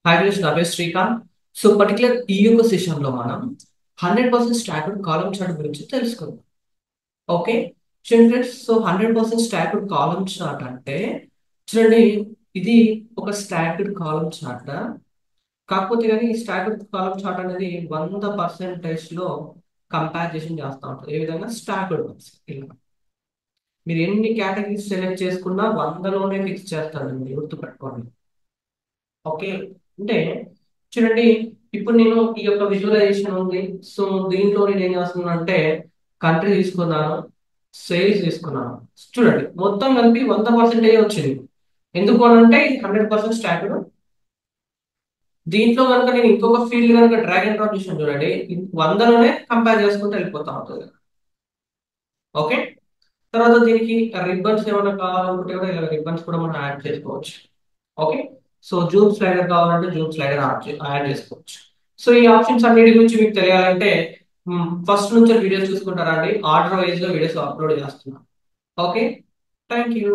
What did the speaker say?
Hi, this is Navesh Srikanth. So particular ఈ యొక్క session లో మనం 100% స్టాటర్డ్ కాలమ్ చార్ట్ గురించి తెలుసుకుందాం. ఓకే, చూడండి ఫ్రెండ్స్. సో 100% స్టాటర్డ్ కాలమ్ చార్ట్ అంటే చూడండి, ఇది ఒక స్టాటర్డ్ కాలమ్ చార్ట్. కాకపోతే కానీ ఈ స్టాటర్డ్ కాలమ్ చార్ట్ అనేది 100% లో కంపారిజన్ చేస్తూ ఉంటుంది. ఏ విధంగా స్టాటర్డ్ ఇలా మీరు ఎన్ని కేటగిరీస్ సెలెక్ట్ చేసుకున్నా 100లోనే ఫిక్స్ చేస్తారండి, గుర్తుపెట్టుకోండి. ఓకే, అంటే చూడండి, ఇప్పుడు నేను ఈ యొక్క విజువలైజేషన్ ఉంది. సో దీంట్లో నేను ఏం చేస్తున్నాను అంటే కంట్రీ తీసుకున్నాను, సేల్స్ తీసుకున్నాను. చూడండి, మొత్తం కలిపి 100% వచ్చింది. ఎందుకు అని అంటే ఇది 100% స్టాటర్డ్. దీంట్లో కనుక నేను ఇంకొక ఫీల్డ్ కనుక డ్రాగ్ అండ్ డ్రాప్ చేసాను చూడండి, 100లోనే కంపేర్ చేసుకుంటూ వెళ్ళిపోతా ఉంటుంది. ఓకే, తర్వాత దీనికి రిబ్బన్స్ ఏమైనా కావాలనుకుంటే కూడా ఇలా రిబ్బన్స్ కూడా మనం యాడ్ చేసుకోవచ్చు. ఓకే, సో జూమ్ స్లైడర్ కావాలంటే జూమ్ స్లైడర్ యాడ్ చేసుకోవచ్చు. సో ఈ ఆప్షన్స్ అన్నిటి గురించి మీకు తెలియాలంటే ఫస్ట్ నుంచి వీడియోస్ చూసుకుంటారా అండి. ఆర్డర్ వైజ్ గా వీడియోస్ అప్లోడ్ చేస్తున్నాను. Okay, thank you.